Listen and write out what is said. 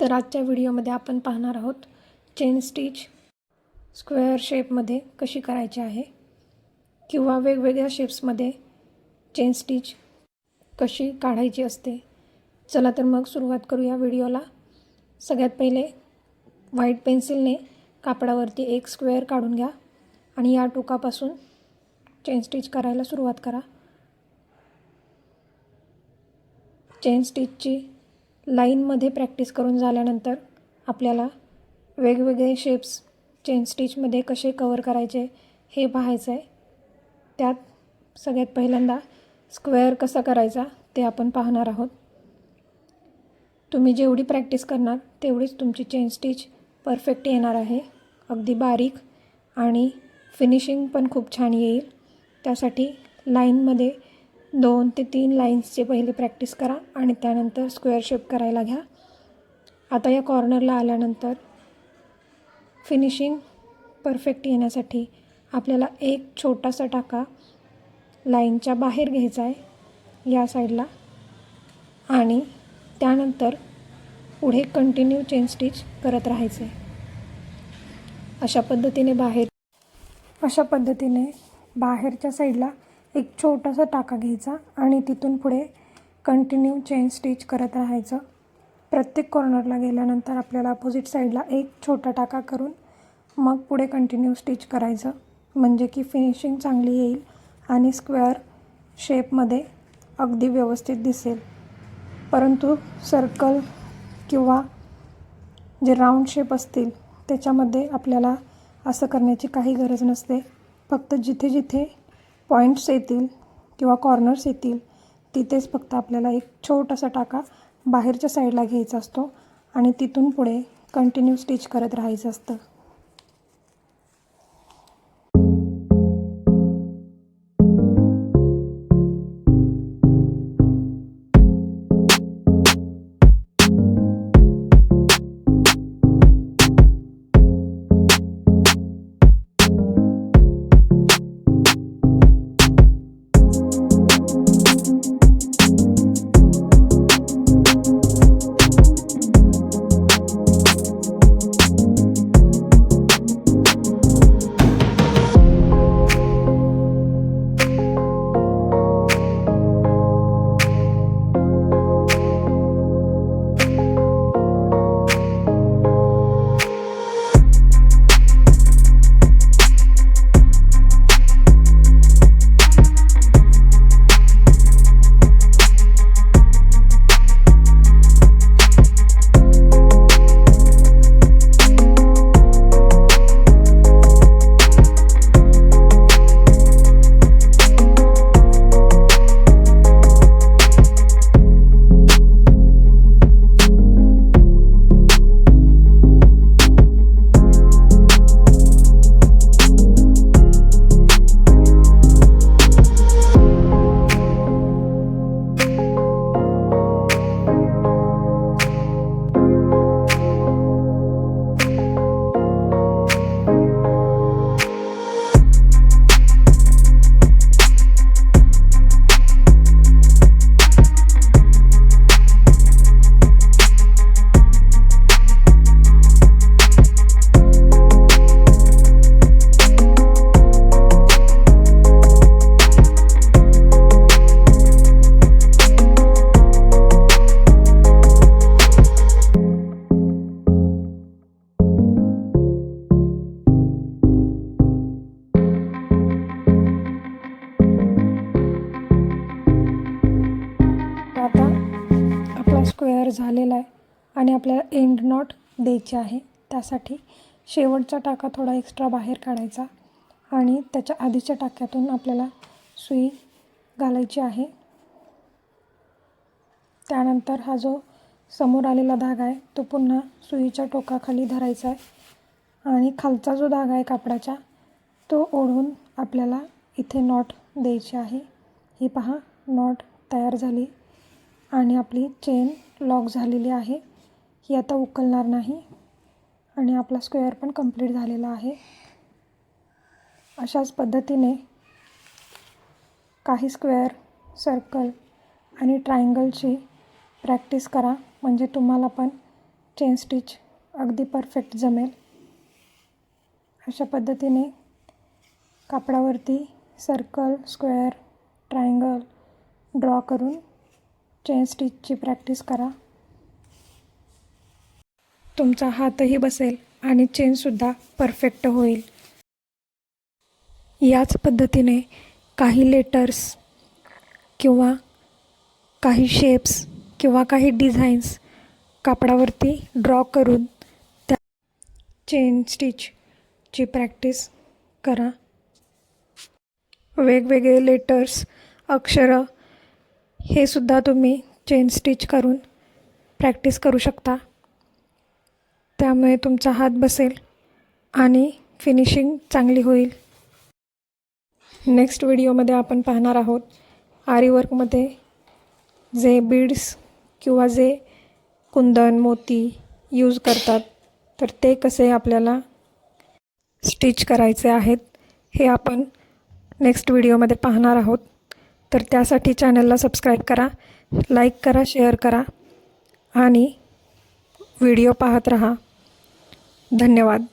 तर आजच्या व्हिडिओमध्ये आपण पाहणार आहोत चेन स्टिच स्क्वेअर शेपमध्ये कशी करायची आहे किंवा वेगवेगळ्या शेप्समध्ये चेन स्टिच कशी काढायची असते। चला तर मग सुरुवात करूया व्हिडिओला। सगळ्यात पहिले व्हाईट पेन्सिलने कापडावरती एक स्क्वेअर काढून घ्या आणि या टोकापासून चेन स्टिच करायला सुरुवात करा। चेन स्टिचची लाईनमध्ये प्रॅक्टिस करून झाल्यानंतर आपल्याला वेगवेगळे शेप्स चेन स्टिचमध्ये कसे कव्हर करायचे हे पाहायचं आहे। त्यात सगळ्यात पहिल्यांदा स्क्वेअर कसा करायचा ते आपण पाहणार आहोत। तुम्ही जेवढी प्रॅक्टिस करणार तेवढीच तुमची चेन स्टिच परफेक्ट येणार आहे, अगदी बारीक आणि फिनिशिंग पण खूप छान येईल। त्यासाठी लाईनमध्ये 2 ते 3 लाईन्सचे पहिले प्रॅक्टिस करा आणि त्यानंतर स्क्वेअर शेप करायला घ्या। आता या कॉर्नरला आल्यानंतर फिनिशिंग परफेक्ट येण्यासाठी आपल्याला एक छोटासा टाका लाईनच्या बाहेर घ्यायचा आहे या साईडला आणि त्यानंतर पुढे कंटिन्यू चेन स्टिच करत राहायचे। अशा पद्धतीने बाहेरच्या साईडला एक छोटासा टाका घ्यायचा आणि तिथून पुढे कंटिन्यू चेन स्टिच करत राहायचं। प्रत्येक कॉर्नरला गेल्यानंतर आपल्याला अपोजिट साईडला एक छोटा टाका करून मग पुढे कंटिन्यू स्टिच करायचं, म्हणजे की फिनिशिंग चांगली येईल आणि स्क्वेअर शेपमध्ये अगदी व्यवस्थित दिसेल। परंतु सर्कल किंवा जे राऊंड शेप असतील त्याच्यामध्ये आपल्याला असं करण्याची काही गरज नसते। फक्त जिथे जिथे पॉईंट्स येतील किंवा कॉर्नर्स येतील तिथेच फक्त आपल्याला एक छोटासा टाका बाहेरच्या साईडला घ्यायचा असतो आणि तिथून पुढे कंटिन्यू स्टिच करत राहायचं असतं। आता आपला स्क्वेअर झालेला आहे आणि आपल्याला एंड नॉट द्यायची आहे। त्यासाठी शेवटचा टाका थोडा एक्स्ट्रा बाहेर काढायचा आणि त्याच्या आधीच्या टाक्यातून आपल्याला सुई घालायची आहे। त्यानंतर हा जो समोर आलेला धागा आहे तो पुन्हा सुईच्या टोकाखाली धरायचा आहे आणि खालचा जो धागा आहे कापडाचा तो ओढून आपल्याला इथे नॉट द्यायची आहे। ही पहा, नॉट तयार झाली आणि आपली चेन लॉक झालेली आहे। ही आता उकलणार नाही आणि आपला स्क्वेअर पण कंप्लीट झालेला आहे। अशाच पद्धतीने काही स्क्वेअर, सर्कल आणि ट्रायंगलची प्रॅक्टिस करा, म्हणजे तुम्हाला पण चेन स्टिच अगदी परफेक्ट जमेल. अशा पद्धतीने कापडावरती सर्कल, स्क्वेअर, ट्रायंगल ड्रॉ करून चेन स्टिचची प्रॅक्टिस करा. तुमचा हातही बसेल आणि चेनसुद्धा परफेक्ट होईल. याच पद्धतीने काही लेटर्स किंवा काही शेप्स किंवा काही डिझाईन्स कापडावरती ड्रॉ करून त्या चेन स्टिचची प्रॅक्टिस करा. वेगवेगळे लेटर्स, अक्षरं हे सुद्धा तुम्ही चेन स्टिच करून प्रॅक्टिस करू शकता. त्यामुळे तुमचा हात बसेल आणि फिनिशिंग चांगली होईल. नेक्स्ट व्हिडिओमध्ये आपण पाहणार आहोत आरी वर्कमध्ये जे बीड्स किंवा जे कुंदन, मोती यूज करतात तर ते कसे आपल्याला स्टिच करायचे आहेत हे आपण नेक्स्ट व्हिडिओमध्ये पाहणार आहोत. तर त्यासाठी चॅनलला सबस्क्राईब करा, लाईक करा, शेअर करा आणि व्हिडिओ पाहत रहा. धन्यवाद.